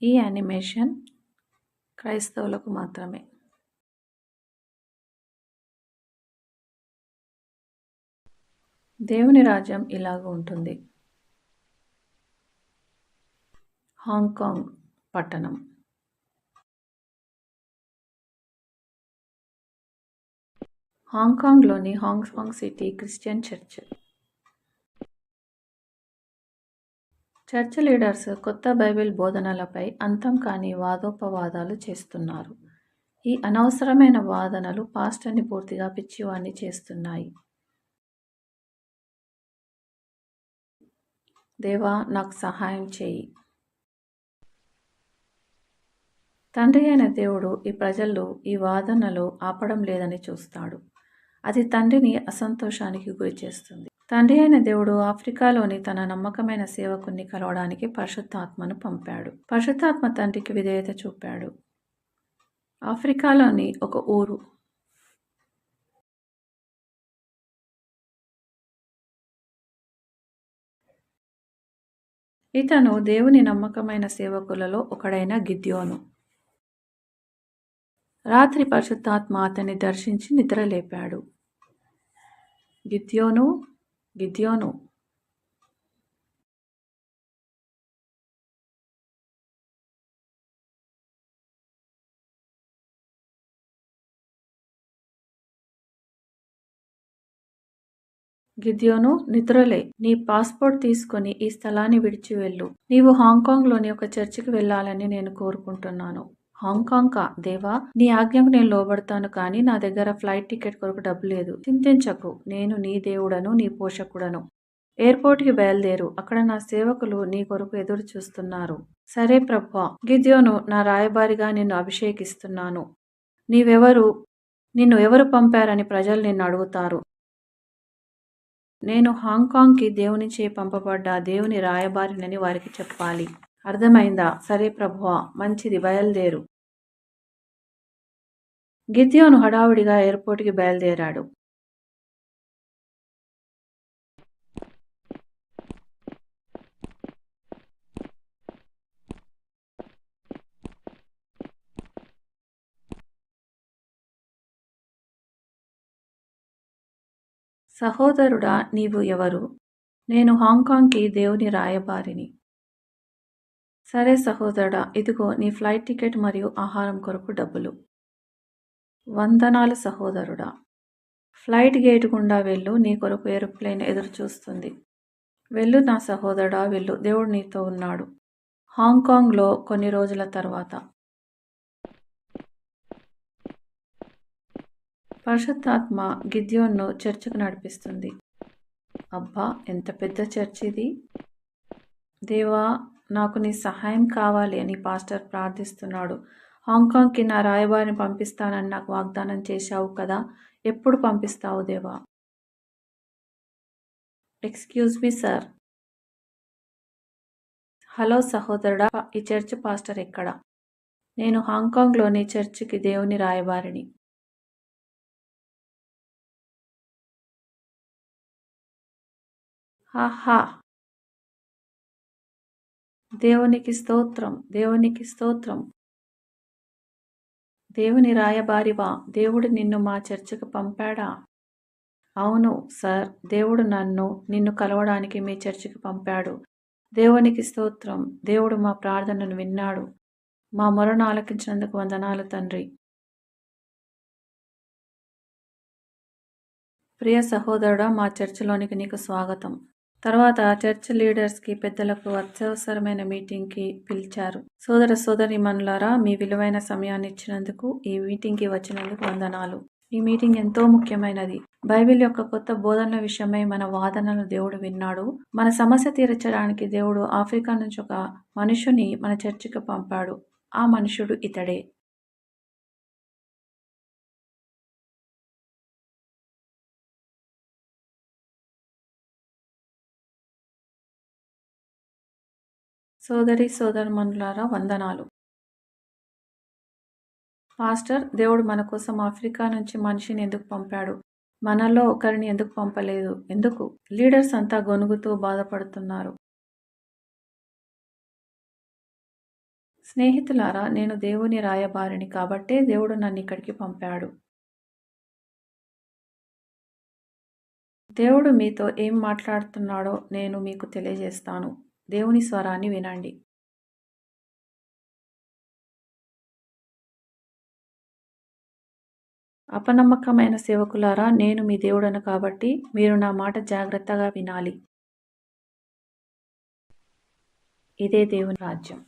ఈ యానిమేషన్ క్రైస్తవులకు మాత్రమే. దేవుని రాజ్యం ఇలాగ ఉంటుంది. హాంకాంగ్ పట్టణం. హాంకాంగ్లోని Hong Kong city Christian church. Church leaders కొత్త బైబిల్ బోధనలపై అంతం కాని వాదోపవాదాలు చేస్తున్నారు. ఈ అనవసరమైన వాదనలు పాస్టర్ని పూర్తిగా పిచ్చివాణ్ణి చేస్తున్నాయి. దేవా, నాకు సహాయం చేయి. తండ్రి అయిన దేవుడు ఈ ప్రజలు ఈ వాదనలు ఆపడం లేదని చూస్తాడు. అది తండ్రిని అసంతోషానికి గురి చేస్తుంది. తండ్రి అయిన దేవుడు ఆఫ్రికాలోని తన నమ్మకమైన సేవకుని కలవడానికి పరిశుద్ధాత్మను పంపాడు. పరిశుద్ధాత్మ తండ్రికి విధేయత చూపాడు. ఆఫ్రికాలోని ఒక ఊరు. ఇతను దేవుని నమ్మకమైన సేవకులలో ఒకడైన గిద్యోను. రాత్రి పరిశుద్ధాత్మ అతన్ని దర్శించి నిద్రలేపాడు. గిద్యోను, గిద్యోను, గిద్యోను, నిద్రలే. నీ పాస్పోర్ట్ తీసుకొని ఈ స్థలాన్ని విడిచి వెళ్ళు. నీవు హాంకాంగ్లోని ఒక చర్చికి వెళ్ళాలని నేను కోరుకుంటున్నాను. హాంకాంగ్కా? దేవా, నీ ఆజ్ఞకు నేను లోబడతాను, కానీ నా దగ్గర ఫ్లైట్ టికెట్ కొరకు డబ్బు లేదు. చింతించకు, నేను నీ దేవుడను, నీ పోషకుడను. ఎయిర్పోర్ట్కి బయలుదేరు. అక్కడ నా సేవకులు నీ కొరకు ఎదురు చూస్తున్నారు. సరే ప్రభువా. గిద్యోను, నా రాయబారిగా నిన్ను అభిషేకిస్తున్నాను. నిన్ను ఎవరు పంపారని ప్రజలు నిన్ను అడుగుతారు. నేను హాంకాంగ్కి దేవునిచే పంపబడ్డ దేవుని రాయబారినని వారికి చెప్పాలి. అర్థమైందా? సరే ప్రభువా, మంచిది, బయలుదేరు. గిద్యోను హడావుడిగా ఎయిర్పోర్ట్కి బయలుదేరాడు. సహోదరుడా, నీవు ఎవరు? నేను హాంకాంగ్కి దేవుని రాయబారిని. సరే సహోదరుడా, ఇదిగో నీ ఫ్లైట్ టికెట్ మరియు ఆహారం కొరకు డబ్బులు. వందనాలు సహోదరుడా. ఫ్లైట్ గేటు గుండా వెళ్ళు. నీ కొరకు ఏరోప్లేన్ ఎదురు చూస్తుంది. వెళ్ళు నా సహోదరుడా, వెళ్ళు. దేవుడు నీతో ఉన్నాడు. హాంకాంగ్లో కొన్ని రోజుల తర్వాత పరిశుద్ధాత్మ గిద్యోన్ను చర్చికి నడిపిస్తుంది. అబ్బా, ఎంత పెద్ద చర్చ్ ఇది! దేవా, నాకు నీ సహాయం కావాలి అని పాస్టర్ ప్రార్థిస్తున్నాడు. హాంకాంగ్కి నా రాయబారిని పంపిస్తానని నాకు వాగ్దానం చేశావు కదా, ఎప్పుడు పంపిస్తావు దేవా? Excuse me sir. హలో సహోదరుడా, ఈ చర్చ్ పాస్టర్ ఎక్కడ? నేను హాంకాంగ్లోని చర్చికి దేవుని రాయబారిని. హాహా. దేవునికి స్తోత్రం, దేవునికి స్తోత్రం. దేవుని రాయబారివా? దేవుడు నిన్ను మా చర్చికి పంపాడా? అవును సార్, దేవుడు నిన్ను కలవడానికి మీ చర్చికి పంపాడు. దేవునికి స్తోత్రం. దేవుడు మా ప్రార్థనను విన్నాడు. మా మొరను ఆలకించినందుకు వందనాలు తండ్రి. ప్రియ సహోదరుడా, మా చర్చిలోనికి నీకు స్వాగతం. తర్వాత చర్చ్ లీడర్స్కి, పెద్దలకు అత్యవసరమైన మీటింగ్కి పిలిచారు. సోదరీమణులారా, మీ విలువైన సమయాన్ని ఇచ్చినందుకు, ఈ మీటింగ్కి వచ్చినందుకు వందనాలు. ఈ మీటింగ్ ఎంతో ముఖ్యమైనది. బైబిల్ యొక్క కొత్త బోధనల విషయమై మన వాదనలు దేవుడు విన్నాడు. మన సమస్య తీర్చడానికి దేవుడు ఆఫ్రికా నుంచి ఒక మనుషుని మన చర్చికి పంపాడు. ఆ మనుషుడు ఇతడే. సోదరీమణులారా, వందనాలు. పాస్టర్, దేవుడు మన కోసం ఆఫ్రికా నుంచి మనిషిని ఎందుకు పంపాడు? మనలో ఒకరిని ఎందుకు పంపలేదు? ఎందుకు? లీడర్స్ అంతా గొణుగుతూ బాధపడుతున్నారు. స్నేహితులారా, నేను దేవుని రాయబారిని కాబట్టే దేవుడు నన్ను ఇక్కడికి పంపాడు. దేవుడు మీతో ఏం మాట్లాడుతున్నాడో నేను మీకు తెలియజేస్తాను. దేవుని స్వరాన్ని వినండి. అపనమ్మకమైన సేవకులారా, నేను మీ దేవుడను కాబట్టి మీరు నా మాట జాగ్రత్తగా వినాలి. ఇదే దేవుని రాజ్యం.